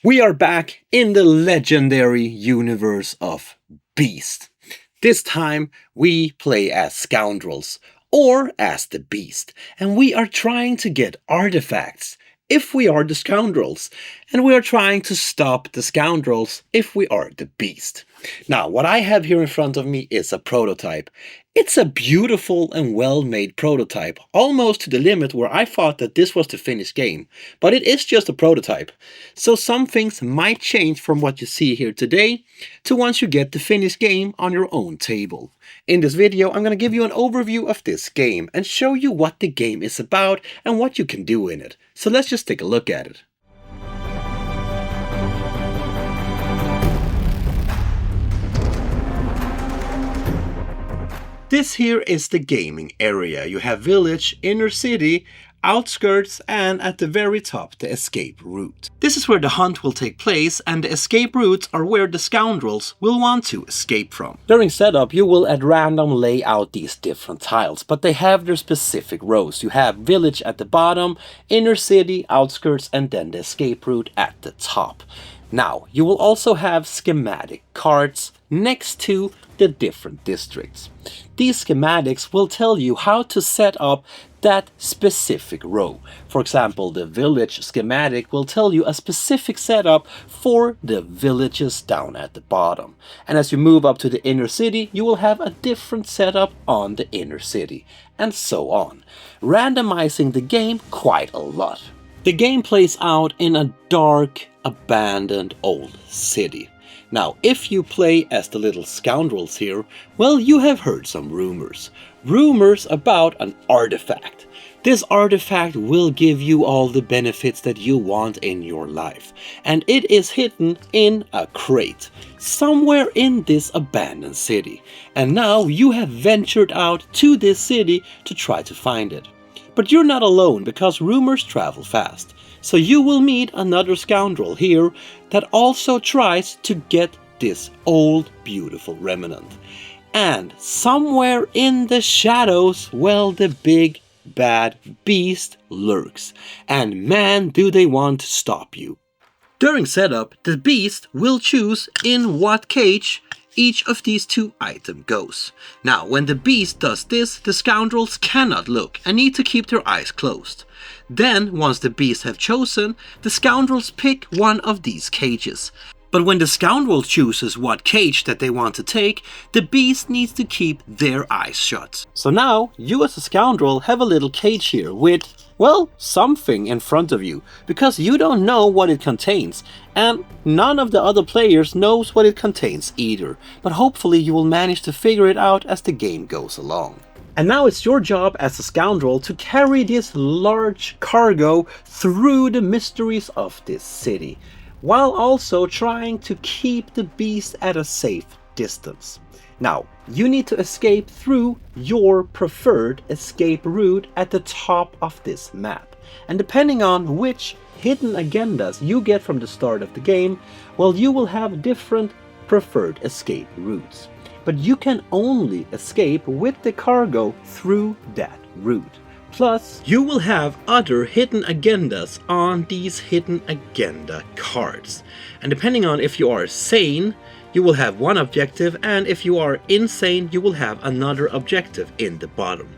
We are back in the legendary universe of Beast. This time we play as scoundrels, or as the Beast, and we are trying to get artifacts if we are the scoundrels, and we are trying to stop the scoundrels if we are the Beast. Now, what I have here in front of me is a prototype. It's a beautiful and well-made prototype, almost to the limit where I thought that this was the finished game, but it is just a prototype. So some things might change from what you see here today to once you get the finished game on your own table. In this video, I'm going to give you an overview of this game and show you what the game is about and what you can do in it. So let's just take a look at it. This here is the gaming area. You have village, inner city, outskirts, and at the very top the escape route. This is where the hunt will take place, and the escape routes are where the scoundrels will want to escape from. During setup you will at random lay out these different tiles, but they have their specific rows. You have village at the bottom, inner city, outskirts, and then the escape route at the top. Now, you will also have schematic cards next to the different districts. These schematics will tell you how to set up that specific row. For example, the village schematic will tell you a specific setup for the villages down at the bottom. And as you move up to the inner city, you will have a different setup on the inner city, and so on, randomizing the game quite a lot. The game plays out in a dark, abandoned old city. Now, if you play as the little scoundrels here, well, you have heard some rumors. Rumors about an artifact. This artifact will give you all the benefits that you want in your life. And it is hidden in a crate, somewhere in this abandoned city. And now you have ventured out to this city to try to find it. But you're not alone, because rumors travel fast. So you will meet another scoundrel here that also tries to get this old beautiful remnant. And somewhere in the shadows, well, the big bad beast lurks. And man, do they want to stop you. During setup, the beast will choose in what cage each of these two items goes. Now, when the beast does this, the scoundrels cannot look and need to keep their eyes closed. Then, once the beasts have chosen, the scoundrels pick one of these cages. But when the scoundrel chooses what cage that they want to take, the beast needs to keep their eyes shut. So now, you as a scoundrel have a little cage here with, well, something in front of you, because you don't know what it contains, and none of the other players knows what it contains either, but hopefully you will manage to figure it out as the game goes along. And now it's your job as a scoundrel to carry this large cargo through the mysteries of this city, while also trying to keep the beast at a safe distance. Now, you need to escape through your preferred escape route at the top of this map. And depending on which hidden agendas you get from the start of the game, well, you will have different preferred escape routes. But you can only escape with the cargo through that route. Plus, you will have other hidden agendas on these hidden agenda cards. And depending on if you are sane, you will have one objective, and if you are insane, you will have another objective in the bottom.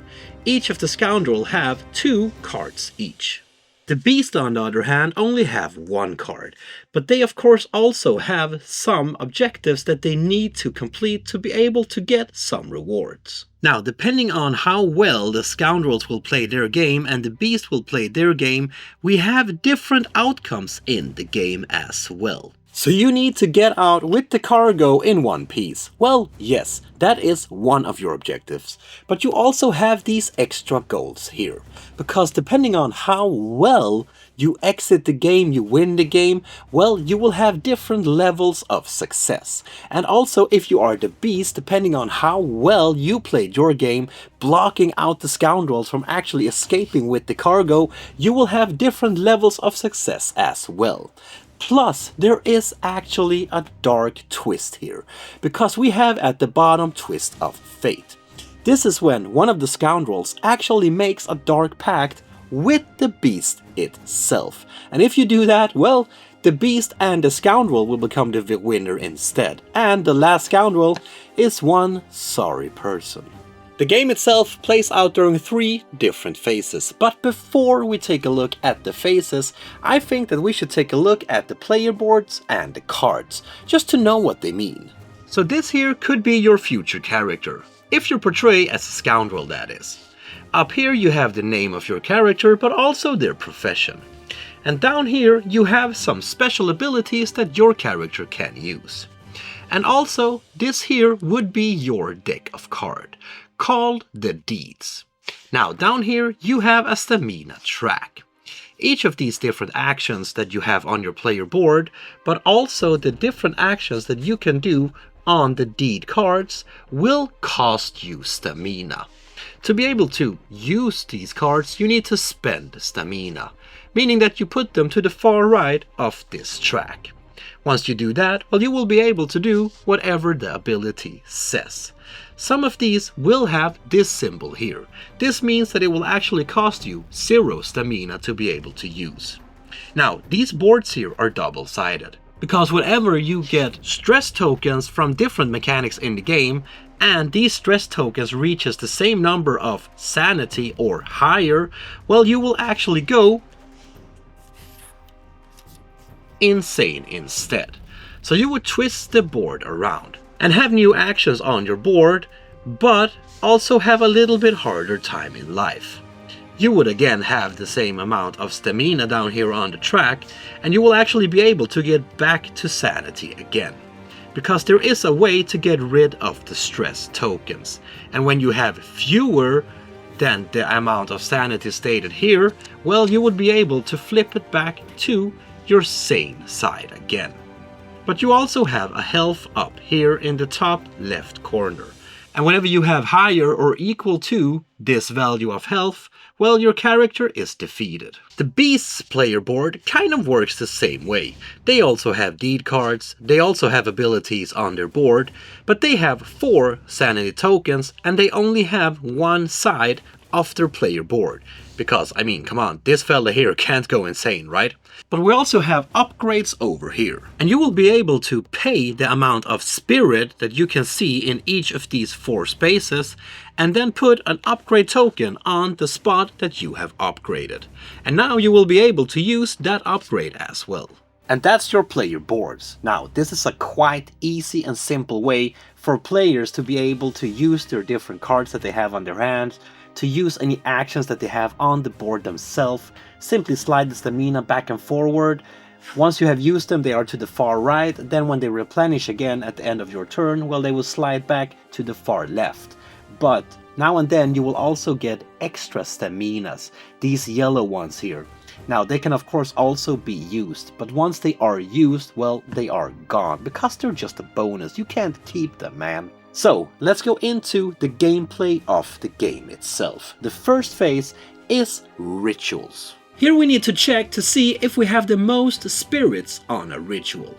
Each of the scoundrels have 2 cards each. The beast, on the other hand, only have 1 card, but they of course also have some objectives that they need to complete to be able to get some rewards. Now, depending on how well the scoundrels will play their game and the beast will play their game, we have different outcomes in the game as well. So you need to get out with the cargo in one piece. Well, yes, that is one of your objectives. But you also have these extra goals here. Because depending on how well you exit the game, you win the game, well, you will have different levels of success. And also, if you are the beast, depending on how well you played your game, blocking out the scoundrels from actually escaping with the cargo, you will have different levels of success as well. Plus, there is actually a dark twist here, because we have at the bottom twist of fate. This is when one of the scoundrels actually makes a dark pact with the beast itself. And if you do that, well, The beast and the scoundrel will become the winner instead, and the last scoundrel is one sorry person. The game itself plays out during 3 different phases, but before we take a look at the phases, I think that we should take a look at the player boards and the cards, just to know what they mean. So this here could be your future character, if you portray as a scoundrel, that is. Up here you have the name of your character, but also their profession. And down here you have some special abilities that your character can use. And also, this here would be your deck of cards, called the deeds. Now down here you have a stamina track. Each of these different actions that you have on your player board, but also the different actions that you can do on the deed cards, will cost you stamina. To be able to use these cards, you need to spend stamina, meaning that you put them to the far right of this track. Once you do that, well, you will be able to do whatever the ability says. Some of these will have this symbol here. This means that it will actually cost you 0 stamina to be able to use. Now, these boards here are double-sided, because whenever you get stress tokens from different mechanics in the game, and these stress tokens reaches the same number of sanity or higher, well, you will actually go insane instead. So you would twist the board around and have new actions on your board, but also have a little bit harder time in life. You would again have the same amount of stamina down here on the track, and you will actually be able to get back to sanity again. Because there is a way to get rid of the stress tokens. And when you have fewer than the amount of sanity stated here, well, you would be able to flip it back to your sane side again. But you also have a health up here in the top left corner. And whenever you have higher or equal to this value of health, well, your character is defeated. The Beast's player board kind of works the same way. They also have deed cards, they also have abilities on their board, but they have 4 sanity tokens and they only have one side of their player board. Because, I mean, come on, this fella here can't go insane, right? But we also have upgrades over here. And you will be able to pay the amount of spirit that you can see in each of these 4 spaces, and then put an upgrade token on the spot that you have upgraded. And now you will be able to use that upgrade as well. And that's your player boards. Now, this is a quite easy and simple way for players to be able to use their different cards that they have on their hands, to use any actions that they have on the board themselves. Simply slide the stamina back and forward. Once you have used them, they are to the far right. Then when they replenish again at the end of your turn, well, they will slide back to the far left. But now and then you will also get extra staminas, these yellow ones here. Now, they can of course also be used, but once they are used, well, they are gone, because they're just a bonus. You can't keep them, man. So, let's go into the gameplay of the game itself. The first phase is rituals. Here we need to check to see if we have the most spirits on a ritual.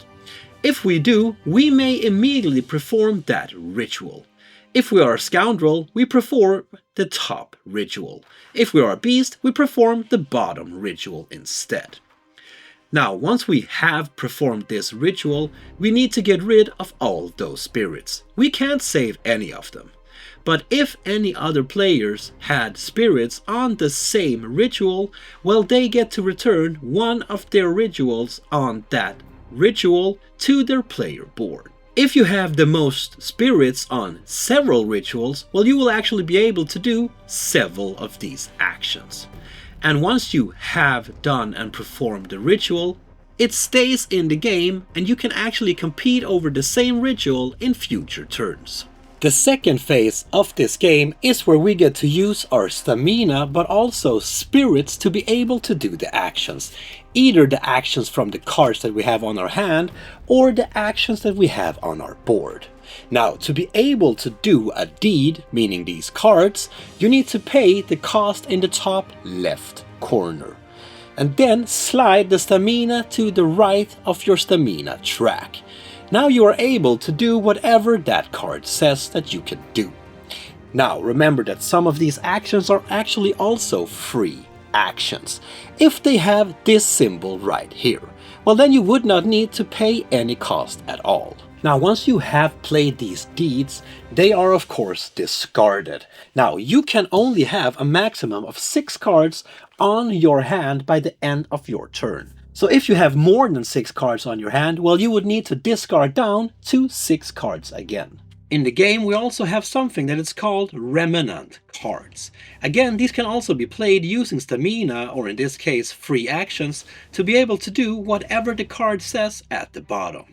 If we do, we may immediately perform that ritual. If we are a scoundrel, we perform the top ritual. If we are a beast, we perform the bottom ritual instead. Now, once we have performed this ritual, we need to get rid of all those spirits. We can't save any of them. But if any other players had spirits on the same ritual, well, they get to return one of their rituals on that ritual to their player board. If you have the most spirits on several rituals, well, you will actually be able to do several of these actions. And once you have done and performed the ritual, it stays in the game and you can actually compete over the same ritual in future turns. The second phase of this game is where we get to use our stamina but also spirits to be able to do the actions. Either the actions from the cards that we have on our hand or the actions that we have on our board. Now, to be able to do a deed, meaning these cards, you need to pay the cost in the top left corner. And then slide the stamina to the right of your stamina track. Now you are able to do whatever that card says that you can do. Now remember that some of these actions are actually also free actions, if they have this symbol right here. well then you would not need to pay any cost at all. Now once you have played these deeds, they are of course discarded. Now you can only have a maximum of 6 cards on your hand by the end of your turn. So if you have more than 6 cards on your hand, well you would need to discard down to 6 cards again. In the game we also have something that is called remnant cards. Again, these can also be played using stamina, or in this case free actions, to be able to do whatever the card says at the bottom.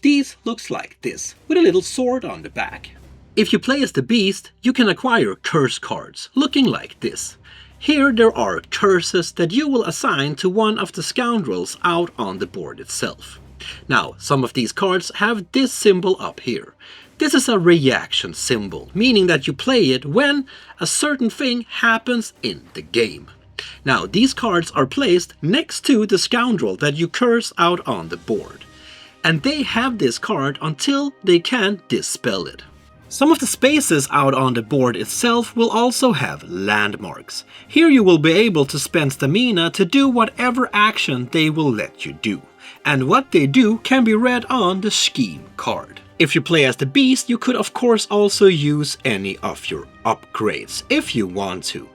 These looks like this, with a little sword on the back. If you play as the beast, you can acquire curse cards, looking like this. Here there are curses that you will assign to one of the scoundrels out on the board itself. Now, some of these cards have this symbol up here. This is a reaction symbol, meaning that you play it when a certain thing happens in the game. Now, these cards are placed next to the scoundrel that you curse out on the board. And they have this card until they can dispel it. Some of the spaces out on the board itself will also have landmarks. Here you will be able to spend stamina to do whatever action they will let you do. And what they do can be read on the scheme card. If you play as the beast, you could of course also use any of your upgrades if you want to.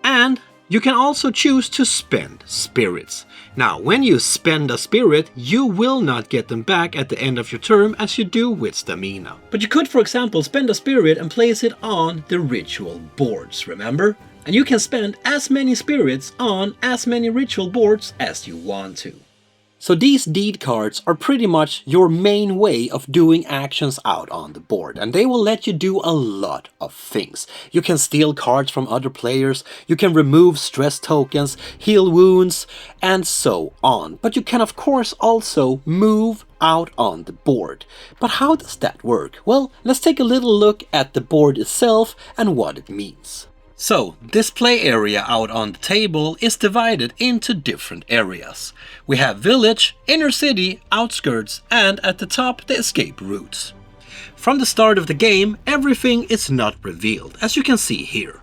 And you can also choose to spend spirits. Now, when you spend a spirit, you will not get them back at the end of your turn as you do with stamina. But you could, for example, spend a spirit and place it on the ritual boards, remember? And you can spend as many spirits on as many ritual boards as you want to. So these deed cards are pretty much your main way of doing actions out on the board, and they will let you do a lot of things. You can steal cards from other players, you can remove stress tokens, heal wounds, and so on. But you can of course also move out on the board. But how does that work? Well, let's take a little look at the board itself and what it means. So, this play area out on the table is divided into different areas. We have village, inner city, outskirts, and at the top the escape routes. From the start of the game, everything is not revealed, as you can see here.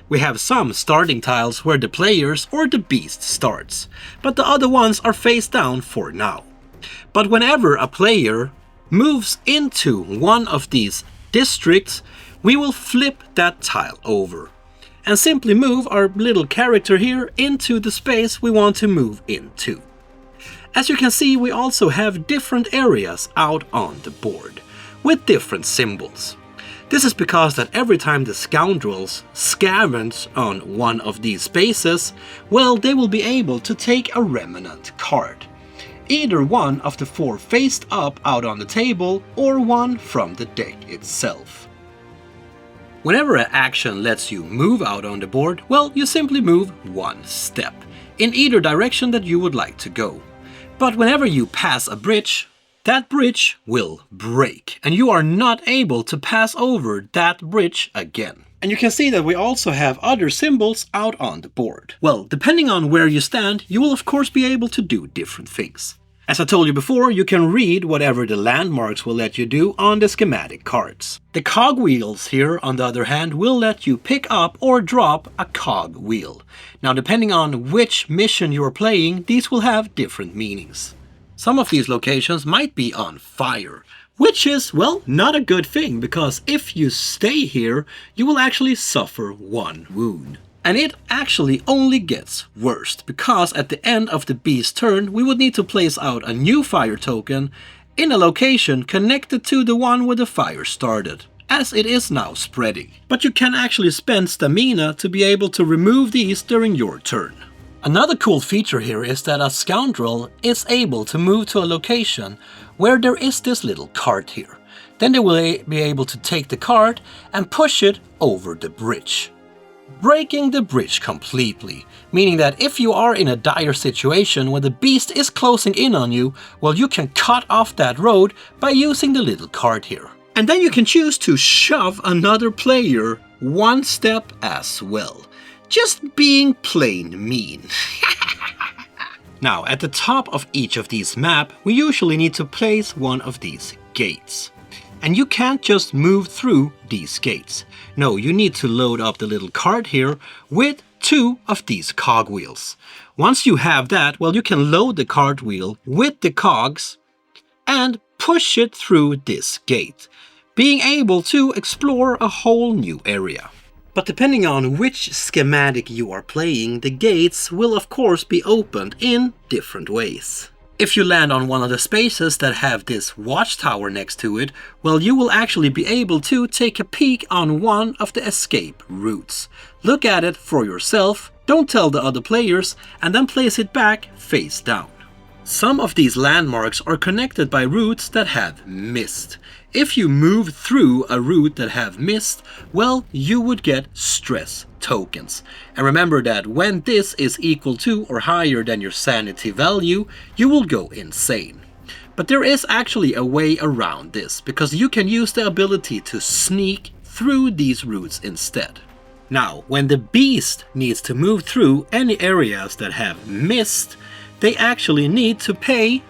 We have some starting tiles where the players or the beast starts, but the other ones are face down for now. But whenever a player moves into one of these districts, we will flip that tile over and simply move our little character here into the space we want to move into. As you can see, we also have different areas out on the board, with different symbols. This is because that every time the scoundrels scavenge on one of these spaces, well, they will be able to take a remnant card. Either one of the 4 faced up out on the table, or one from the deck itself. Whenever an action lets you move out on the board, well, you simply move 1 step, in either direction that you would like to go. But whenever you pass a bridge, that bridge will break, and you are not able to pass over that bridge again. And you can see that we also have other symbols out on the board. Well, depending on where you stand, you will of course be able to do different things. As I told you before, you can read whatever the landmarks will let you do on the schematic cards. The cogwheels here, on the other hand, will let you pick up or drop a cog wheel. Now, depending on which mission you are playing, these will have different meanings. Some of these locations might be on fire, which is, well, not a good thing, because if you stay here, you will actually suffer 1 wound. And it actually only gets worse, because at the end of the beast's turn, we would need to place out a new fire token in a location connected to the one where the fire started, as it is now spreading. But you can actually spend stamina to be able to remove these during your turn. Another cool feature here is that a scoundrel is able to move to a location where there is this little cart here. Then they will be able to take the cart and push it over the bridge, breaking the bridge completely, meaning that if you are in a dire situation where the beast is closing in on you, well, you can cut off that road by using the little cart here. And then you can choose to shove another player 1 step as well. Just being plain mean. Now, at the top of each of these maps, we usually need to place one of these gates. And you can't just move through these gates. No, you need to load up the little cart here with 2 of these cogwheels. Once you have that, well, you can load the cartwheel with the cogs and push it through this gate, being able to explore a whole new area. But depending on which schematic you are playing, the gates will of course be opened in different ways. If you land on one of the spaces that have this watchtower next to it, well, you will actually be able to take a peek on one of the escape routes. Look at it for yourself, don't tell the other players, and then place it back face down. Some of these landmarks are connected by routes that have mist. If you move through a route that have mist, well, you would get stress tokens. And remember that when this is equal to or higher than your sanity value, you will go insane. But there is actually a way around this, because you can use the ability to sneak through these routes instead. Now, when the beast needs to move through any areas that have mist, they actually need to pay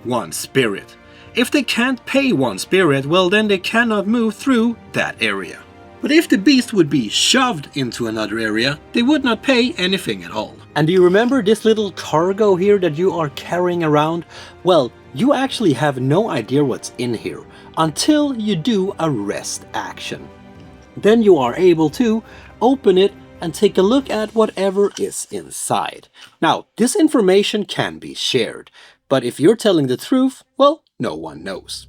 1 spirit. If they can't pay 1 spirit, well, then they cannot move through that area. But if the beast would be shoved into another area, they would not pay anything at all. And do you remember this little cargo here that you are carrying around? Well, you actually have no idea what's in here until you do a rest action. Then you are able to open it and take a look at whatever is inside. Now, this information can be shared, but if you're telling the truth, well, no one knows.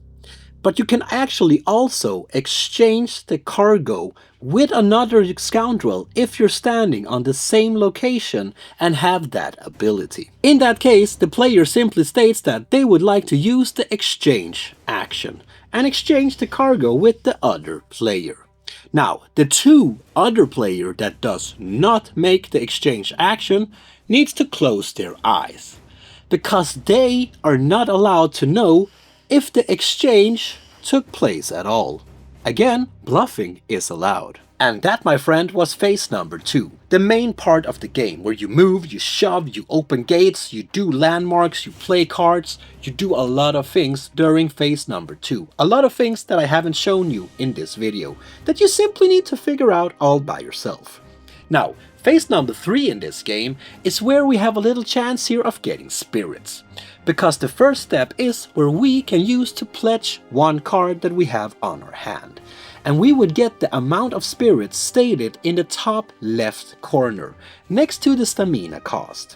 But you can actually also exchange the cargo with another scoundrel if you're standing on the same location and have that ability. In that case, the player simply states that they would like to use the exchange action and exchange the cargo with the other player. Now, the 2 other player that does not make the exchange action needs to close their eyes, because they are not allowed to know if the exchange took place at all. Again, bluffing is allowed. And that, my friend, was phase number 2. The main part of the game, where you move, you shove, you open gates, you do landmarks, you play cards, you do a lot of things during phase number 2. A lot of things that I haven't shown you in this video, that you simply need to figure out all by yourself. Now, phase number 3 in this game is where we have a little chance here of getting spirits. Because the first step is where we can use to pledge 1 card that we have on our hand. And we would get the amount of spirits stated in the top left corner, next to the stamina cost.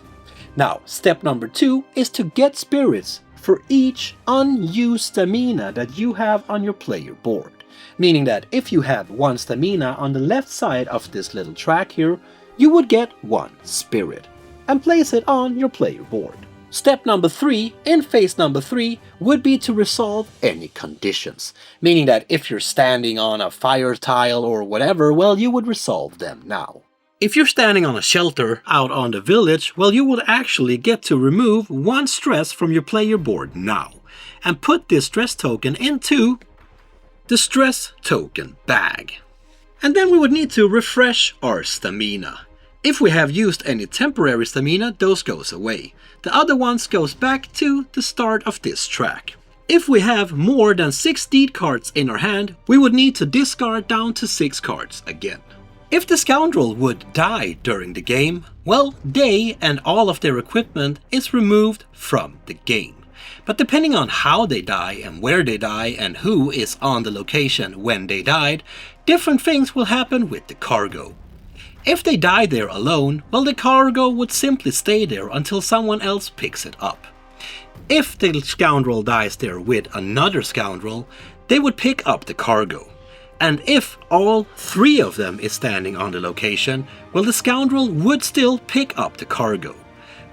Now, step number 2 is to get spirits for each unused stamina that you have on your player board. Meaning that if you have 1 stamina on the left side of this little track here, you would get 1 spirit, and place it on your player board. Step number 3 in phase number 3 would be to resolve any conditions, meaning that if you're standing on a fire tile or whatever, well, you would resolve them now. If you're standing on a shelter out on the village, well, you would actually get to remove 1 stress from your player board now, and put this stress token into the stress token bag. And then we would need to refresh our stamina. If we have used any temporary stamina, those goes away. The other ones goes back to the start of this track. If we have more than 6 deed cards in our hand, we would need to discard down to 6 cards again. If the scoundrel would die during the game, well, they and all of their equipment is removed from the game. But depending on how they die and where they die and who is on the location when they died, different things will happen with the cargo. If they die there alone, well, the cargo would simply stay there until someone else picks it up. If the scoundrel dies there with another scoundrel, they would pick up the cargo. And if all 3 of them is standing on the location, well, the scoundrel would still pick up the cargo.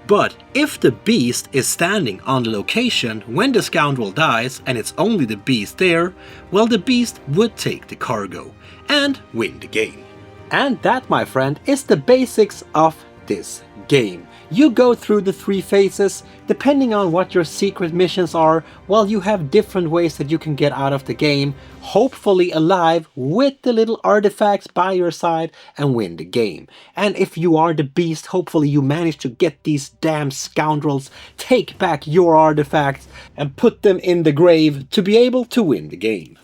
But if the beast is standing on the location when the scoundrel dies and it's only the beast there, well, the beast would take the cargo and win the game. And that, my friend, is the basics of this game. You go through the 3 phases, depending on what your secret missions are, while you have different ways that you can get out of the game, hopefully alive with the little artifacts by your side and win the game. And if you are the beast, hopefully you manage to get these damn scoundrels, take back your artifacts and put them in the grave to be able to win the game.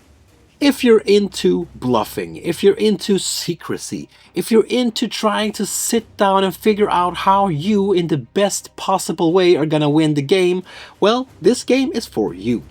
If you're into bluffing, if you're into secrecy, if you're into trying to sit down and figure out how you, in the best possible way, are gonna win the game, well, this game is for you.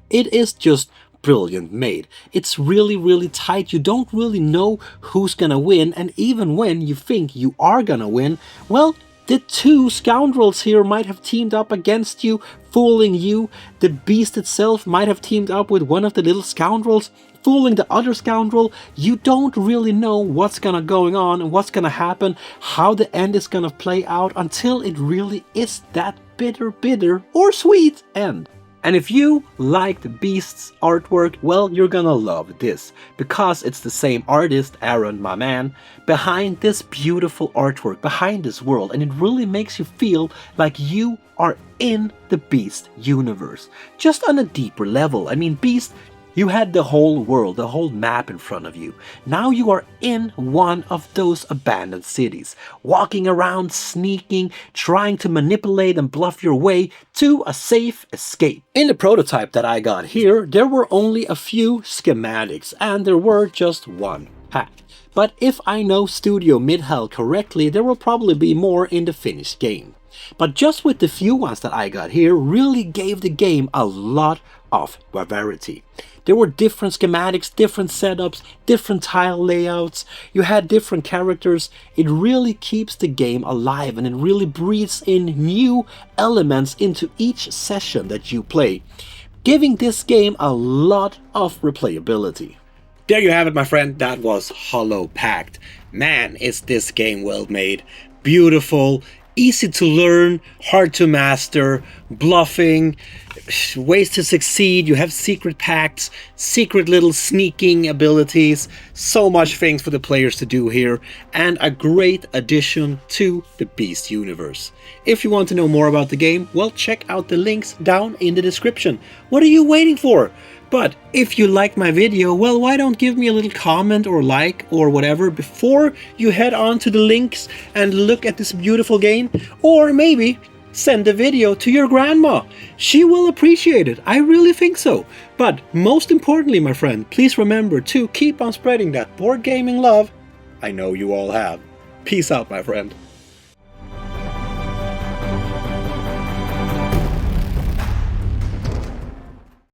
It is just brilliant made. It's really, really tight. You don't really know who's gonna win, and even when you think you are gonna win, well, the two scoundrels here might have teamed up against you, fooling you. The beast itself might have teamed up with one of the little scoundrels, fooling the other scoundrel. You don't really know what's gonna going on and what's gonna happen, how the end is gonna play out until it really is that bitter or sweet end. And if you like the Beast's artwork, well, you're gonna love this, because it's the same artist, Aaron, my man, behind this beautiful artwork, behind this world, and it really makes you feel like you are in the Beast universe, just on a deeper level. I mean, Beast, you had the whole world, the whole map in front of you. Now you are in one of those abandoned cities, walking around, sneaking, trying to manipulate and bluff your way to a safe escape. In the prototype that I got here, there were only a few schematics, and there were just one pack. But if I know Studio Midhall correctly, there will probably be more in the finished game. But just with the few ones that I got here, really gave the game a lot of variety. There were different schematics, different setups, different tile layouts. You had different characters. It really keeps the game alive, and it really breathes in new elements into each session that you play, giving this game a lot of replayability. There you have it, my friend. That was Hollow Pact. Man, is this game well made. Beautiful, easy to learn, hard to master, bluffing, ways to succeed. You have secret pacts, secret little sneaking abilities, so much things for the players to do here, and a great addition to the Beast universe. If you want to know more about the game, well, check out the links down in the description. What are you waiting for? But if you liked my video, well, why don't give me a little comment or like or whatever before you head on to the links and look at this beautiful game? Or maybe send the video to your grandma. She will appreciate it. I really think so. But most importantly, my friend, please remember to keep on spreading that board gaming love I know you all have. Peace out, my friend.